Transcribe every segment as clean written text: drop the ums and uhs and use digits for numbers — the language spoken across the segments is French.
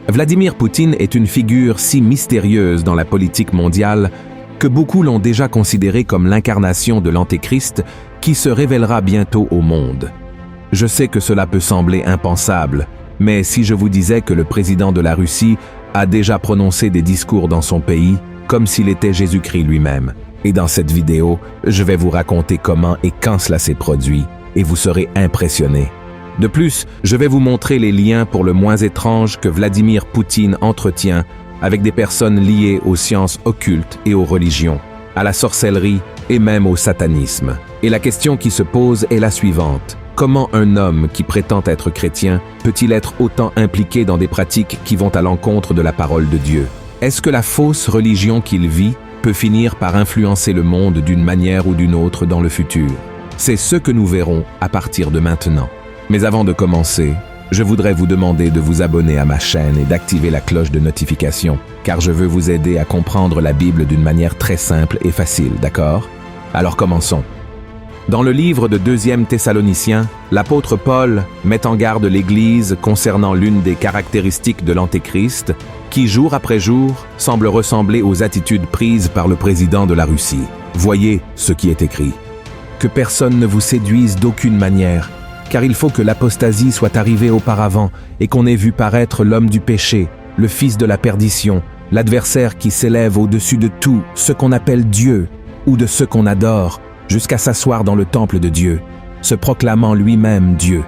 Vladimir Poutine est une figure si mystérieuse dans la politique mondiale que beaucoup l'ont déjà considéré comme l'incarnation de l'Antéchrist qui se révélera bientôt au monde. Je sais que cela peut sembler impensable, mais si je vous disais que le président de la Russie a déjà prononcé des discours dans son pays, comme s'il était Jésus-Christ lui-même. Et dans cette vidéo, je vais vous raconter comment et quand cela s'est produit, et vous serez impressionnés. De plus, je vais vous montrer les liens pour le moins étranges que Vladimir Poutine entretient avec des personnes liées aux sciences occultes et aux religions, à la sorcellerie et même au satanisme. Et la question qui se pose est la suivante. Comment un homme qui prétend être chrétien peut-il être autant impliqué dans des pratiques qui vont à l'encontre de la parole de Dieu? Est-ce que la fausse religion qu'il vit peut finir par influencer le monde d'une manière ou d'une autre dans le futur? C'est ce que nous verrons à partir de maintenant. Mais avant de commencer, je voudrais vous demander de vous abonner à ma chaîne et d'activer la cloche de notification, car je veux vous aider à comprendre la Bible d'une manière très simple et facile, d'accord? Alors commençons. Dans le livre de 2e Thessaloniciens, l'apôtre Paul met en garde l'Église concernant l'une des caractéristiques de l'Antéchrist, qui jour après jour semble ressembler aux attitudes prises par le président de la Russie. Voyez ce qui est écrit. Que personne ne vous séduise d'aucune manière, car il faut que l'apostasie soit arrivée auparavant et qu'on ait vu paraître l'homme du péché, le fils de la perdition, l'adversaire qui s'élève au-dessus de tout ce qu'on appelle Dieu ou de ce qu'on adore, jusqu'à s'asseoir dans le temple de Dieu, se proclamant lui-même Dieu.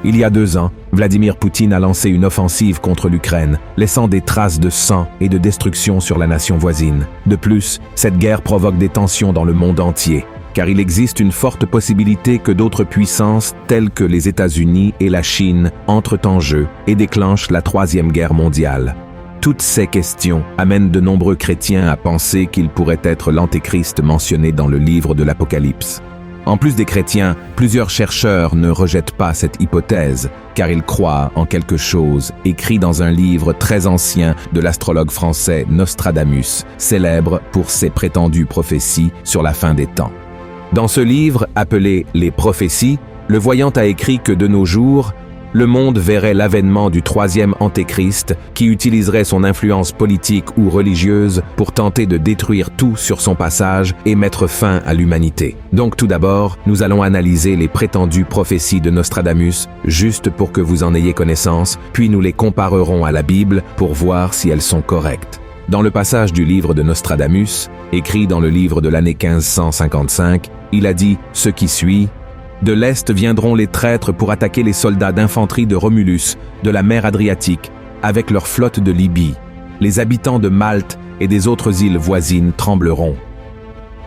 Il y a 2 ans, Vladimir Poutine a lancé une offensive contre l'Ukraine, laissant des traces de sang et de destruction sur la nation voisine. De plus, cette guerre provoque des tensions dans le monde entier, car il existe une forte possibilité que d'autres puissances, telles que les États-Unis et la Chine, entrent en jeu et déclenchent la 3e guerre mondiale. Toutes ces questions amènent de nombreux chrétiens à penser qu'il pourrait être l'Antéchrist mentionné dans le livre de l'Apocalypse. En plus des chrétiens, plusieurs chercheurs ne rejettent pas cette hypothèse, car ils croient en quelque chose écrit dans un livre très ancien de l'astrologue français Nostradamus, célèbre pour ses prétendues prophéties sur la fin des temps. Dans ce livre, appelé « Les prophéties », le voyant a écrit que de nos jours, le monde verrait l'avènement du 3e Antéchrist qui utiliserait son influence politique ou religieuse pour tenter de détruire tout sur son passage et mettre fin à l'humanité. Donc tout d'abord, nous allons analyser les prétendues prophéties de Nostradamus, juste pour que vous en ayez connaissance, puis nous les comparerons à la Bible pour voir si elles sont correctes. Dans le passage du livre de Nostradamus, écrit dans le livre de l'année 1555, il a dit ce qui suit: « De l'Est viendront les traîtres pour attaquer les soldats d'infanterie de Romulus, de la mer Adriatique, avec leur flotte de Libye. Les habitants de Malte et des autres îles voisines trembleront. »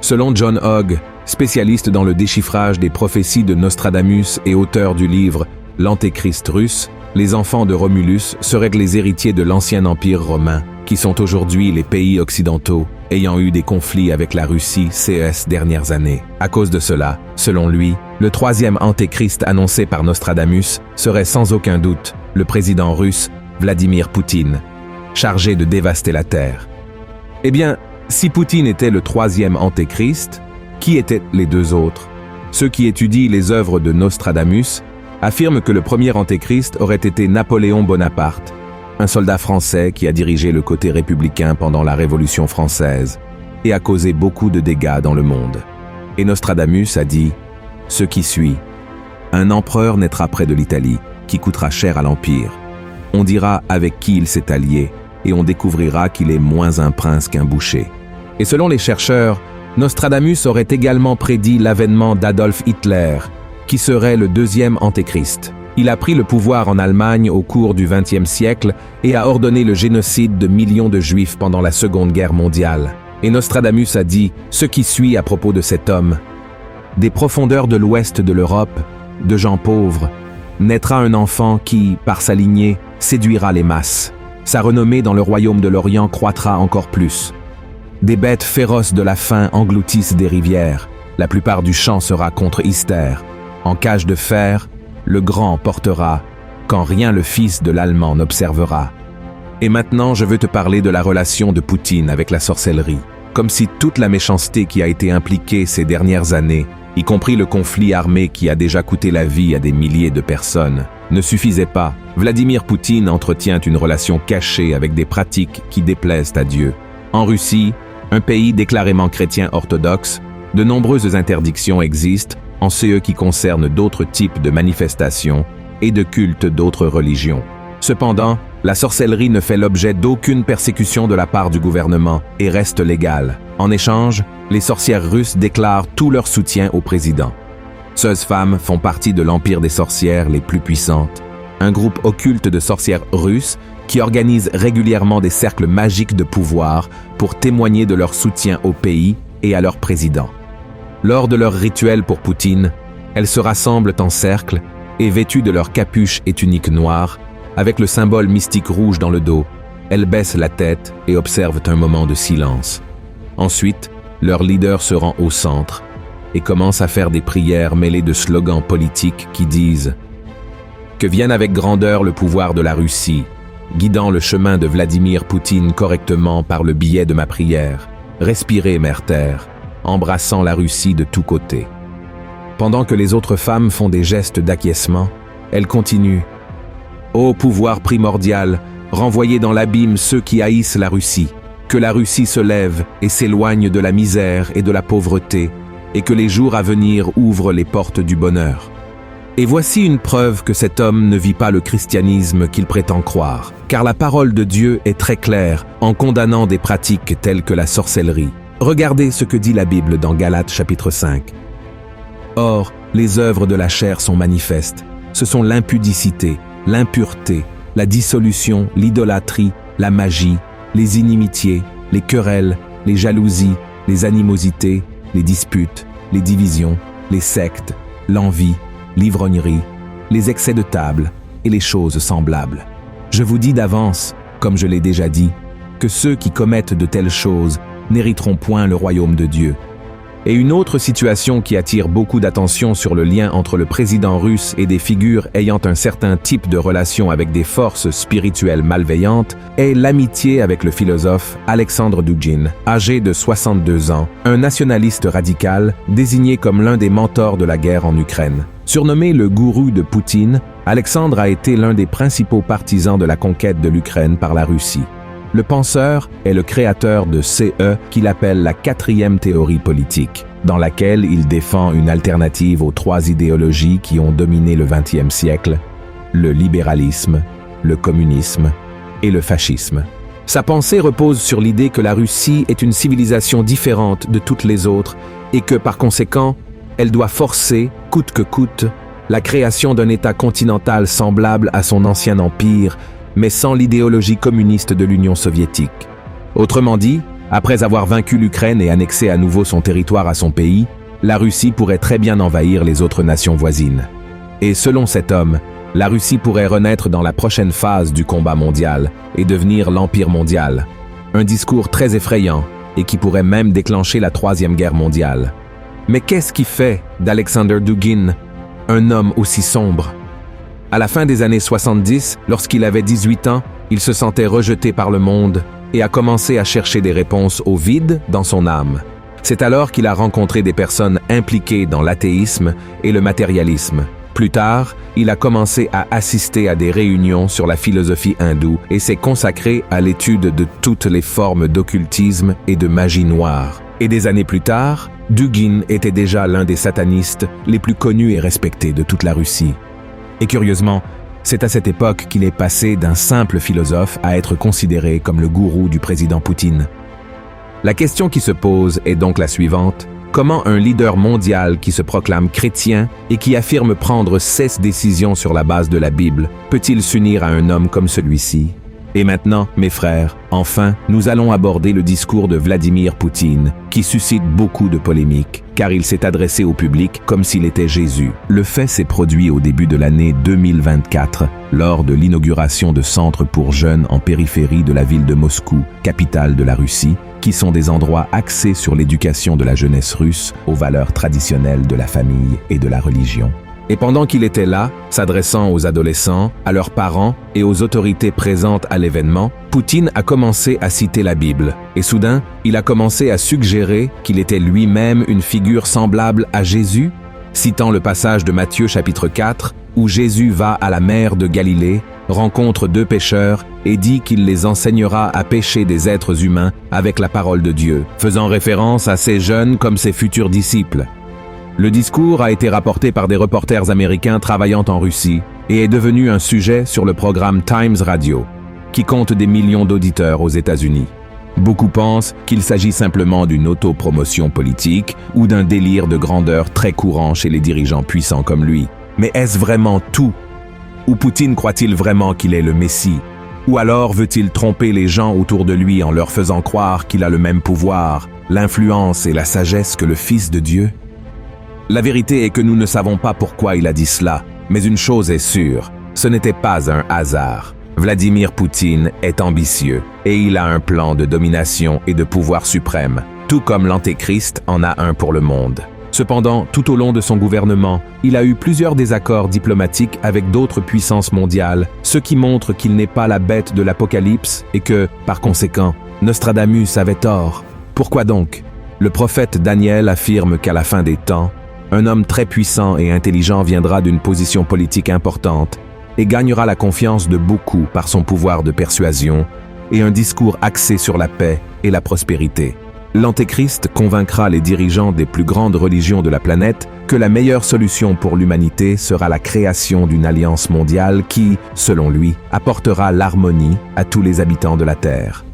Selon John Hogg, spécialiste dans le déchiffrage des prophéties de Nostradamus et auteur du livre « L'Antéchrist russe », les enfants de Romulus seraient les héritiers de l'ancien empire romain, qui sont aujourd'hui les pays occidentaux, ayant eu des conflits avec la Russie ces dernières années. À cause de cela, selon lui, le 3e Antéchrist annoncé par Nostradamus serait sans aucun doute le président russe Vladimir Poutine, chargé de dévaster la Terre. Eh bien, si Poutine était le 3e Antéchrist, qui étaient les 2 autres? Ceux qui étudient les œuvres de Nostradamus affirment que le premier Antéchrist aurait été Napoléon Bonaparte, un soldat français qui a dirigé le côté républicain pendant la Révolution française et a causé beaucoup de dégâts dans le monde. Et Nostradamus a dit ce qui suit: « Un empereur naîtra près de l'Italie, qui coûtera cher à l'Empire. On dira avec qui il s'est allié, et on découvrira qu'il est moins un prince qu'un boucher. » Et selon les chercheurs, Nostradamus aurait également prédit l'avènement d'Adolf Hitler, qui serait le 2e Antéchrist. Il a pris le pouvoir en Allemagne au cours du XXe siècle et a ordonné le génocide de millions de Juifs pendant la Seconde Guerre mondiale. Et Nostradamus a dit ce qui suit à propos de cet homme: « Des profondeurs de l'ouest de l'Europe, de gens pauvres, naîtra un enfant qui, par sa lignée, séduira les masses. Sa renommée dans le royaume de l'Orient croîtra encore plus. Des bêtes féroces de la faim engloutissent des rivières. La plupart du champ sera contre Ister. En cage de fer, le grand portera, quand rien le fils de l'Allemand n'observera. » Et maintenant, je veux te parler de la relation de Poutine avec la sorcellerie. Comme si toute la méchanceté qui a été impliquée ces dernières années, y compris le conflit armé qui a déjà coûté la vie à des milliers de personnes, ne suffisait pas. Vladimir Poutine entretient une relation cachée avec des pratiques qui déplaisent à Dieu. En Russie, un pays déclarément chrétien orthodoxe, de nombreuses interdictions existent en ce qui concerne d'autres types de manifestations et de cultes d'autres religions. Cependant, la sorcellerie ne fait l'objet d'aucune persécution de la part du gouvernement et reste légale. En échange, les sorcières russes déclarent tout leur soutien au président. Ces femmes font partie de l'empire des sorcières les plus puissantes, un groupe occulte de sorcières russes qui organisent régulièrement des cercles magiques de pouvoir pour témoigner de leur soutien au pays et à leur président. Lors de leur rituel pour Poutine, elles se rassemblent en cercle et vêtues de leur capuche et tunique noire, avec le symbole mystique rouge dans le dos, elles baissent la tête et observent un moment de silence. Ensuite, leur leader se rend au centre et commence à faire des prières mêlées de slogans politiques qui disent « Que vienne avec grandeur le pouvoir de la Russie, guidant le chemin de Vladimir Poutine correctement par le biais de ma prière. Respirez, mère terre, embrassant la Russie de tous côtés. » Pendant que les autres femmes font des gestes d'acquiescement, elle continue « Ô pouvoir primordial, renvoyez dans l'abîme ceux qui haïssent la Russie, que la Russie se lève et s'éloigne de la misère et de la pauvreté, et que les jours à venir ouvrent les portes du bonheur. » Et voici une preuve que cet homme ne vit pas le christianisme qu'il prétend croire, car la parole de Dieu est très claire en condamnant des pratiques telles que la sorcellerie. Regardez ce que dit la Bible dans Galates chapitre 5. Or, les œuvres de la chair sont manifestes. Ce sont l'impudicité, l'impureté, la dissolution, l'idolâtrie, la magie, les inimitiés, les querelles, les jalousies, les animosités, les disputes, les divisions, les sectes, l'envie, l'ivrognerie, les excès de table et les choses semblables. Je vous dis d'avance, comme je l'ai déjà dit, que ceux qui commettent de telles choses n'hériteront point le royaume de Dieu. Et une autre situation qui attire beaucoup d'attention sur le lien entre le président russe et des figures ayant un certain type de relation avec des forces spirituelles malveillantes est l'amitié avec le philosophe Alexandre Dugin, âgé de 62 ans, un nationaliste radical désigné comme l'un des mentors de la guerre en Ukraine. Surnommé le gourou de Poutine, Alexandre a été l'un des principaux partisans de la conquête de l'Ukraine par la Russie. Le penseur est le créateur de CE qu'il appelle la 4e théorie politique, dans laquelle il défend une alternative aux 3 idéologies qui ont dominé le XXe siècle, le libéralisme, le communisme et le fascisme. Sa pensée repose sur l'idée que la Russie est une civilisation différente de toutes les autres et que, par conséquent, elle doit forcer, coûte que coûte, la création d'un État continental semblable à son ancien empire, mais sans l'idéologie communiste de l'Union soviétique. Autrement dit, après avoir vaincu l'Ukraine et annexé à nouveau son territoire à son pays, la Russie pourrait très bien envahir les autres nations voisines. Et selon cet homme, la Russie pourrait renaître dans la prochaine phase du combat mondial et devenir l'empire mondial. Un discours très effrayant et qui pourrait même déclencher la 3e guerre mondiale. Mais qu'est-ce qui fait d'Alexander Dugin un homme aussi sombre? À la fin des années 70, lorsqu'il avait 18 ans, il se sentait rejeté par le monde et a commencé à chercher des réponses au vide dans son âme. C'est alors qu'il a rencontré des personnes impliquées dans l'athéisme et le matérialisme. Plus tard, il a commencé à assister à des réunions sur la philosophie hindoue et s'est consacré à l'étude de toutes les formes d'occultisme et de magie noire. Et des années plus tard, Dugin était déjà l'un des satanistes les plus connus et respectés de toute la Russie. Et curieusement, c'est à cette époque qu'il est passé d'un simple philosophe à être considéré comme le gourou du président Poutine. La question qui se pose est donc la suivante. Comment un leader mondial qui se proclame chrétien et qui affirme prendre 16 décisions sur la base de la Bible peut-il s'unir à un homme comme celui-ci? Et maintenant, mes frères, enfin, nous allons aborder le discours de Vladimir Poutine, qui suscite beaucoup de polémiques, car il s'est adressé au public comme s'il était Jésus. Le fait s'est produit au début de l'année 2024, lors de l'inauguration de centres pour jeunes en périphérie de la ville de Moscou, capitale de la Russie, qui sont des endroits axés sur l'éducation de la jeunesse russe aux valeurs traditionnelles de la famille et de la religion. Et pendant qu'il était là, s'adressant aux adolescents, à leurs parents et aux autorités présentes à l'événement, Poutine a commencé à citer la Bible. Et soudain, il a commencé à suggérer qu'il était lui-même une figure semblable à Jésus, citant le passage de Matthieu chapitre 4, où Jésus va à la mer de Galilée, rencontre 2 pêcheurs et dit qu'il les enseignera à pêcher des êtres humains avec la parole de Dieu, faisant référence à ces jeunes comme ses futurs disciples. Le discours a été rapporté par des reporters américains travaillant en Russie et est devenu un sujet sur le programme Times Radio, qui compte des millions d'auditeurs aux États-Unis. Beaucoup pensent qu'il s'agit simplement d'une autopromotion politique ou d'un délire de grandeur très courant chez les dirigeants puissants comme lui. Mais est-ce vraiment tout? Ou Poutine croit-il vraiment qu'il est le Messie? Ou alors veut-il tromper les gens autour de lui en leur faisant croire qu'il a le même pouvoir, l'influence et la sagesse que le Fils de Dieu? La vérité est que nous ne savons pas pourquoi il a dit cela, mais une chose est sûre, ce n'était pas un hasard. Vladimir Poutine est ambitieux et il a un plan de domination et de pouvoir suprême, tout comme l'Antéchrist en a un pour le monde. Cependant, tout au long de son gouvernement, il a eu plusieurs désaccords diplomatiques avec d'autres puissances mondiales, ce qui montre qu'il n'est pas la bête de l'Apocalypse et que, par conséquent, Nostradamus avait tort. Pourquoi donc? Le prophète Daniel affirme qu'à la fin des temps, un homme très puissant et intelligent viendra d'une position politique importante et gagnera la confiance de beaucoup par son pouvoir de persuasion et un discours axé sur la paix et la prospérité. L'Antéchrist convaincra les dirigeants des plus grandes religions de la planète que la meilleure solution pour l'humanité sera la création d'une alliance mondiale qui, selon lui, apportera l'harmonie à tous les habitants de la Terre.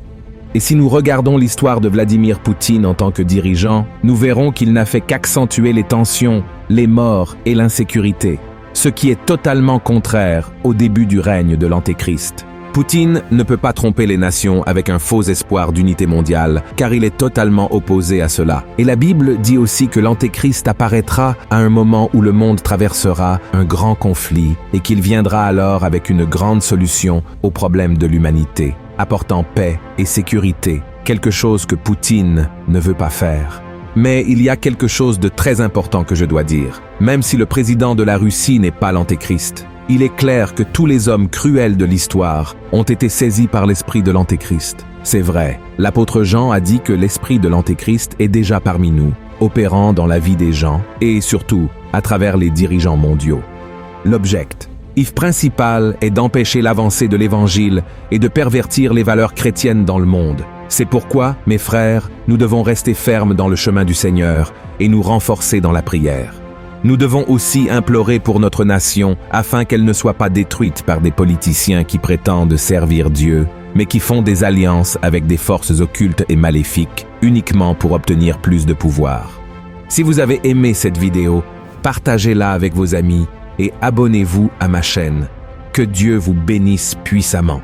Et si nous regardons l'histoire de Vladimir Poutine en tant que dirigeant, nous verrons qu'il n'a fait qu'accentuer les tensions, les morts et l'insécurité, ce qui est totalement contraire au début du règne de l'Antéchrist. Poutine ne peut pas tromper les nations avec un faux espoir d'unité mondiale, car il est totalement opposé à cela. Et la Bible dit aussi que l'Antéchrist apparaîtra à un moment où le monde traversera un grand conflit et qu'il viendra alors avec une grande solution aux problèmes de l'humanité, apportant paix et sécurité, quelque chose que Poutine ne veut pas faire. Mais il y a quelque chose de très important que je dois dire. Même si le président de la Russie n'est pas l'Antéchrist, il est clair que tous les hommes cruels de l'histoire ont été saisis par l'esprit de l'Antéchrist. C'est vrai, l'apôtre Jean a dit que l'esprit de l'Antéchrist est déjà parmi nous, opérant dans la vie des gens et surtout à travers les dirigeants mondiaux. L'objectif principal est d'empêcher l'avancée de l'Évangile et de pervertir les valeurs chrétiennes dans le monde. C'est pourquoi, mes frères, nous devons rester fermes dans le chemin du Seigneur et nous renforcer dans la prière. Nous devons aussi implorer pour notre nation afin qu'elle ne soit pas détruite par des politiciens qui prétendent servir Dieu, mais qui font des alliances avec des forces occultes et maléfiques uniquement pour obtenir plus de pouvoir. Si vous avez aimé cette vidéo, partagez-la avec vos amis et abonnez-vous à ma chaîne. Que Dieu vous bénisse puissamment.